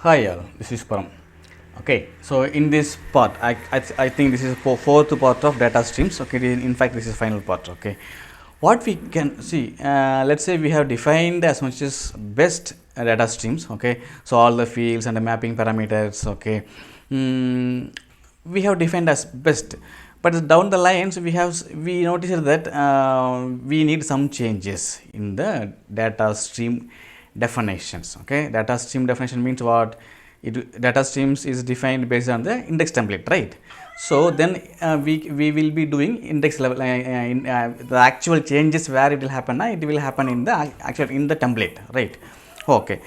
Hi all, this is Param. Okay, so in this part, I think this is fourth part of data streams. Okay, in fact, this is final part. Okay, what we can see, let's say we have defined as much as best data streams. Okay, so all the fields and the mapping parameters. Okay, we have defined as best, but down the lines we noticed that we need some changes in the data stream definitions. Okay, data stream definition means what? Data streams is defined based on the index template, right? So then we will be doing index level the actual changes where it will happen. It will happen in the actual in the template, right? Okay.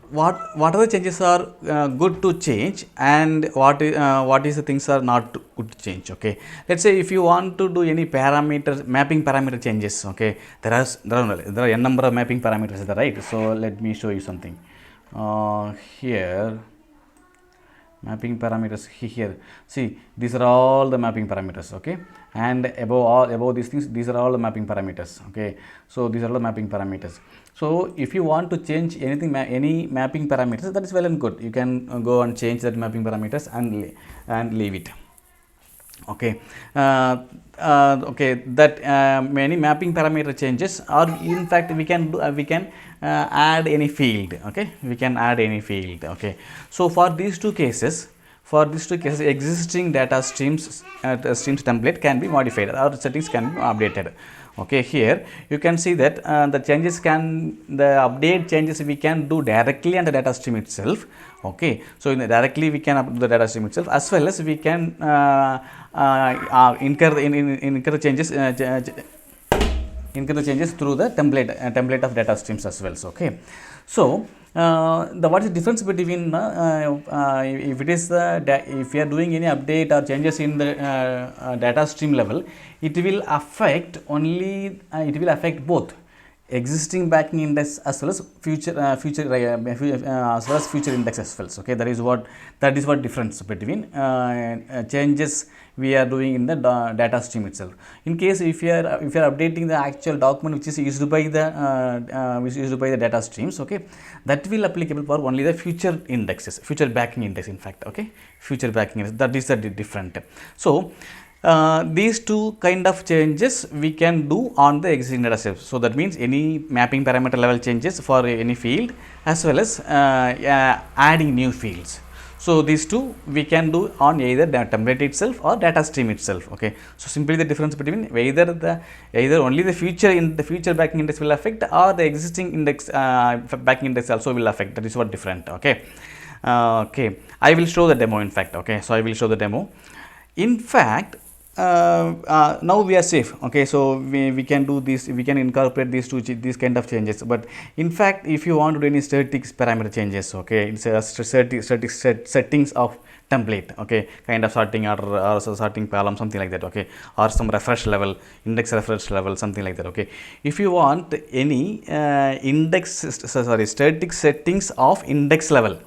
What are the changes are good to change, and what is the things are not good to change? Okay, let's say if you want to do any parameter mapping parameter changes, okay, there are n number of mapping parameters, right? So let me show you something here. Mapping parameters here, see, these are all the mapping parameters. Okay, and above these things, these are all the mapping parameters. Okay, so these are the mapping parameters. So if you want to change anything, any mapping parameters, that is well and good. You can go and change that mapping parameters and leave it. Okay, okay, that many mapping parameter changes, or in fact we can do add any field. Okay, we can add any field. Okay, so for these two cases, existing data streams template can be modified, or settings can be updated. Okay, here you can see that the update changes we can do directly on the data stream itself. Okay, so directly we can upload the data stream itself, as well as we can incur the changes through the template of data streams as well. So, okay, so what is the difference between if it is if we are doing any update or changes in the data stream level, it will affect both existing backing index as well as future index as well. So, okay, that is what difference between changes we are doing in the data stream itself. In case if you are updating the actual document which is used by the data streams, okay, that will applicable for only the future indexes, future backing index. In fact, okay, future backing index, that is the different. So these two kind of changes we can do on the existing data set. So that means any mapping parameter level changes for any field, as well as adding new fields. So these two we can do on either the template itself or data stream itself. Okay, so simply the difference between either only the future backing index will affect, or the existing index backing index also will affect. That is what different. Okay, okay, I will show the demo. In fact, okay, so I will show the demo. In fact, now we are safe. Okay, so we can do this, we can incorporate these kind of changes. But in fact, if you want to do any static parameter changes, okay, it's a static settings of template, okay, kind of sorting order or sorting column, something like that, okay, or some refresh level, index refresh level, something like that. Okay, if you want any static settings of index level,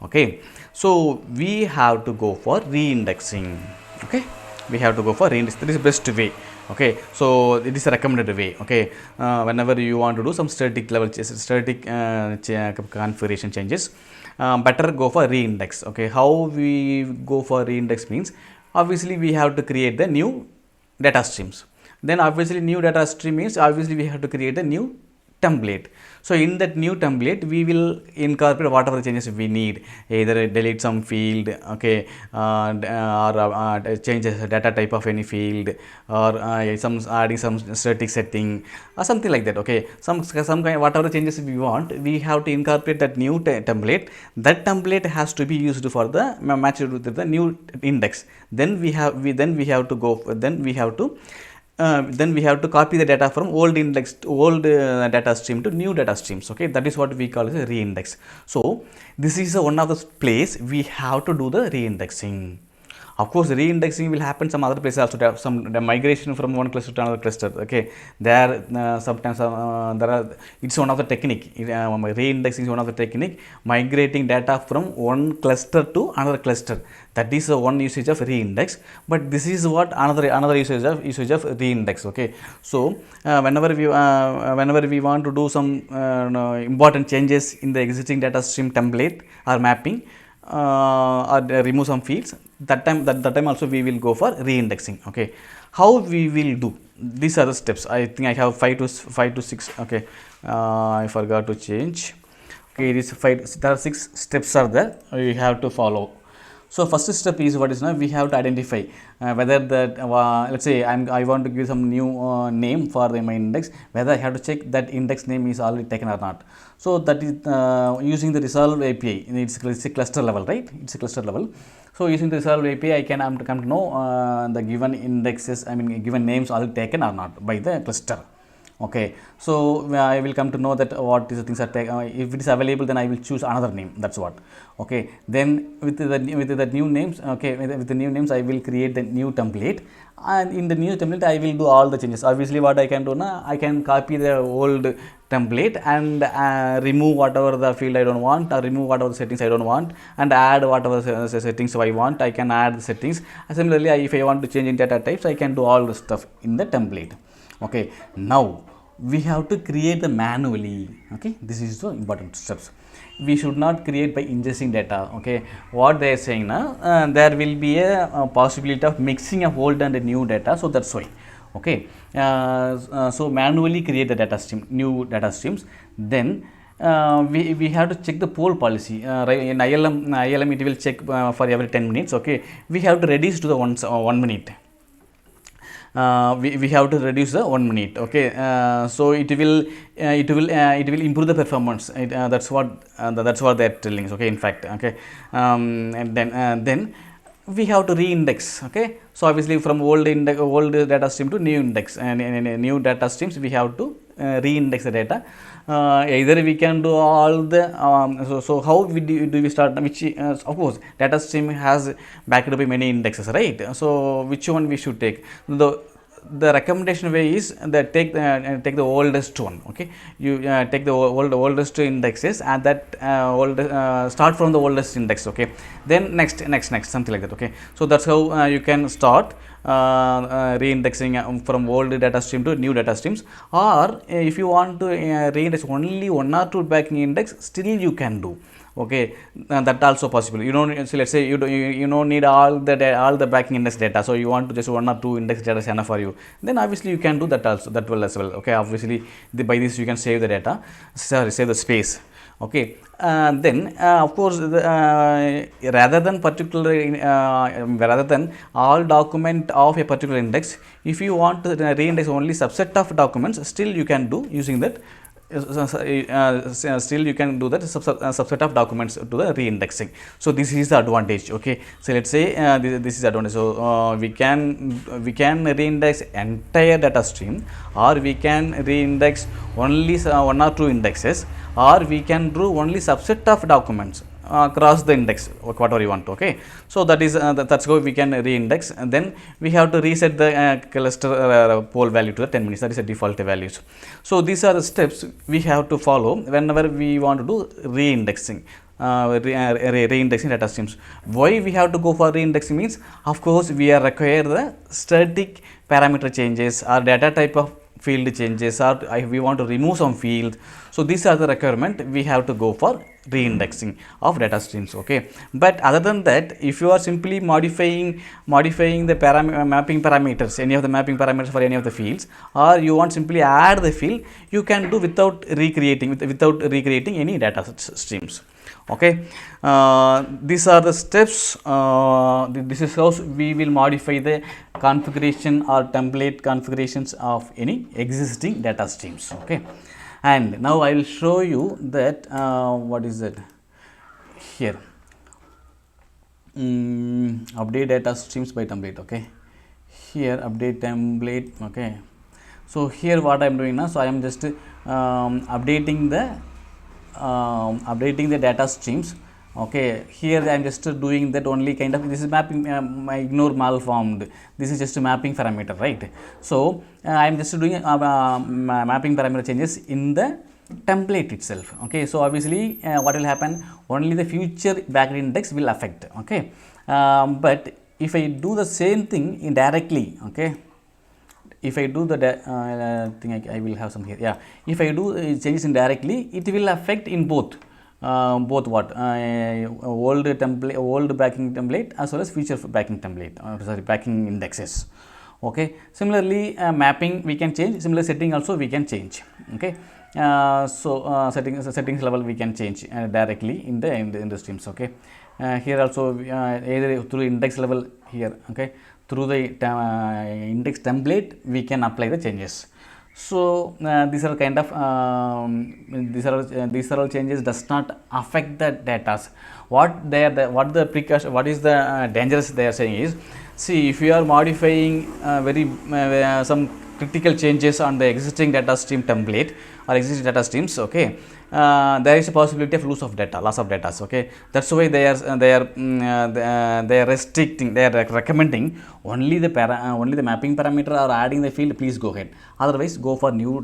okay, so we have to go for reindexing. Okay, we have to go for ReIndex. That is the best way. Okay, so it is a recommended way. Okay, whenever you want to do some static level configuration changes, better go for ReIndex. Okay, how we go for ReIndex means, obviously we have to create the new data streams. Then obviously new data stream means obviously we have to create a new template. So in that new template we will incorporate whatever changes we need, either delete some field, okay, or change the data type of any field, or adding some static setting or something like that. Okay, some kind, whatever changes we want, we have to incorporate that new template. That template has to be used for the match with the new index. Then we have to copy the data from old data stream to new data streams. Okay, that is what we call as a ReIndex. So this is one of the place we have to do the reindexing. Of course, reindexing will happen some other places also, to have some the migration from one cluster to another cluster. Okay, there sometimes there are, it's one of the technique. Reindexing is one of the technique, migrating data from one cluster to another cluster. That is one usage of reindex. But this is what another usage of reindex. Okay, so whenever we want to do some important changes in the existing data stream template or mapping, or remove some fields, that time also we will go for reindexing. Okay, how we will do? These are the steps. I think I have 5 to 6. Okay, I forgot to change. Okay, it is 5. There are 6 steps are there. You have to follow. So first step is what is now, we have to identify whether that let's say I want to give some new name for my index, whether I have to check that index name is already taken or not. So that is using the resolve API. It's a cluster level, right? It's a cluster level. So using the resolve API, I can come to know the given indexes, given names already taken or not by the cluster. Okay, so I will come to know that what is the things are taken. If it is available, then I will choose another name. That's what. Okay, then with the new names, okay, with the new names, I will create the new template, and in the new template, I will do all the changes. Obviously, what I can do now, I can copy the old template and remove whatever the field I don't want, or remove whatever the settings I don't want, and add whatever settings I want. I can add the settings. Similarly, if I want to change in data types, I can do all the stuff in the template. Okay, now we have to create the manually. Okay, this is the important steps. We should not create by ingesting data. Okay, what they are saying now, there will be a possibility of mixing of old and new data, so that's why. Okay, so manually create the data stream, new data streams. Then we have to check the poll policy. Right, in ILM it will check for every 10 minutes. Okay, we have to reduce to the 1 minute. We have to reduce the 1 minute. Okay, so it will improve the performance. That's what they are telling. Okay, in fact. Okay, and then we have to reindex. Okay, so obviously from old data stream to new index, and in new data streams we have to reindex the data. Either we can do all the so how do we start, which of course data stream has backed up by many indexes, right? So which one we should take? The recommendation way is that take the oldest one. Okay, you take the oldest indexes, and that start from the oldest index. Okay, then next something like that. Okay, so that's how you can start reindexing from old data stream to new data streams. Or if you want to reindex only 1 or 2 backing index, still you can do. Okay, that also possible. You don't, so let's say you don't need all the backing index data, so you want to just 1 or 2 index data is enough for you, then obviously you can do that also, that well as well. Okay, obviously by this you can save the data, save the space. Okay, then of course rather than all document of a particular index, if you want to reindex only subset of documents, still you can do using that. Still you can do that subset of documents to the reindexing. So this is the advantage. Okay, so let's say this is advantage. So we can reindex entire data stream, or we can reindex only 1 or 2 indexes, or we can do only subset of documents across the index, whatever you want. Okay, so that is that's how we can reindex, and then we have to reset the cluster poll value to the 10 minutes. That is the default values. So these are the steps we have to follow whenever we want to do reindexing. Reindexing data streams. Why we have to go for reindexing means, of course we are require the static parameter changes or data type of field changes, or we want to remove some field. So these are the requirement we have to go for reindexing of data streams. Okay, but other than that, if you are simply modifying the mapping parameters, any of the mapping parameters for any of the fields, or you want simply add the field, you can do without recreating any data streams. Okay, these are the steps. This is how we will modify the configuration or template configurations of any existing data streams. Okay, and now I will show you that what is it here, update data streams by template. Okay, here update template. Okay, so here what I am doing now, so I am just updating the data streams Okay, here I am just doing that only kind of, this is mapping, ignore malformed, this is just a mapping parameter, right? So I am just doing mapping parameter changes in the template itself. Okay, so obviously what will happen, only the future backend index will affect. Okay, but if I do the same thing indirectly, okay, if I do the thing, I will have some here, yeah, if I do changes indirectly, it will affect in both what old template, old backing template as well as future backing template, sorry, backing indexes. Okay, similarly mapping we can change, similar setting also we can change. Okay, settings level we can change directly in the streams. Okay, here also either through index level here, okay, through the index template we can apply the changes. So these are kind of these are all changes does not affect the data. What they are, what the precaution, what is the dangerous they are saying is, see, if you are modifying very some critical changes on the existing data stream template or existing data streams, okay, there is a possibility of loss of data. Okay, that's why they are restricting, they are recommending only the only the mapping parameter or adding the field, please go ahead, otherwise go for new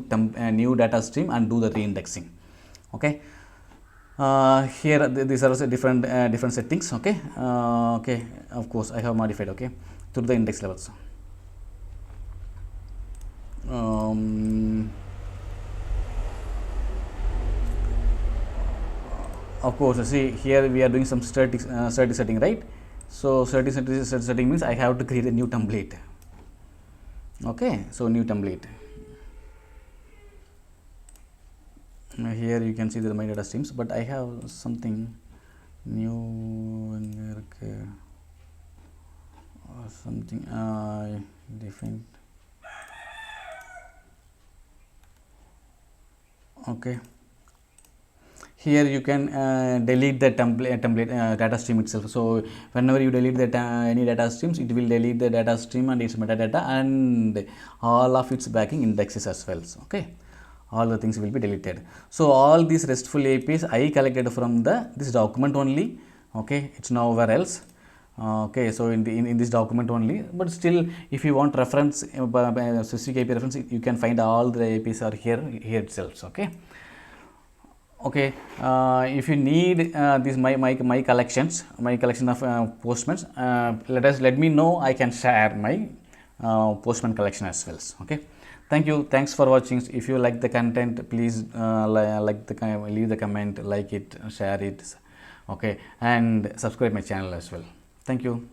data stream and do the reindexing. Okay, here these are also different settings. Okay, okay, of course I have modified, okay, through the index levels. Of course, see, here we are doing some static setting, right? So static setting means I have to create a new template. Okay, so new template. Here you can see the my data streams, but I have something new or something different. Okay, here you can delete the template data stream itself. So whenever you delete the any data streams, it will delete the data stream and its metadata and all of its backing indexes as well. So, okay, all the things will be deleted. So all these RESTful APIs I collected from this document only. Okay, it's nowhere else. Okay, so in this document only, but still if you want reference specific API reference, you can find all the APIs are here itself. Okay, okay, if you need this my collections, my collection of postmans, let me know, I can share my postman collection as well. Okay, thank you, thanks for watching. If you like the content, please leave the comment, like it, share it, okay, and subscribe my channel as well. Thank you.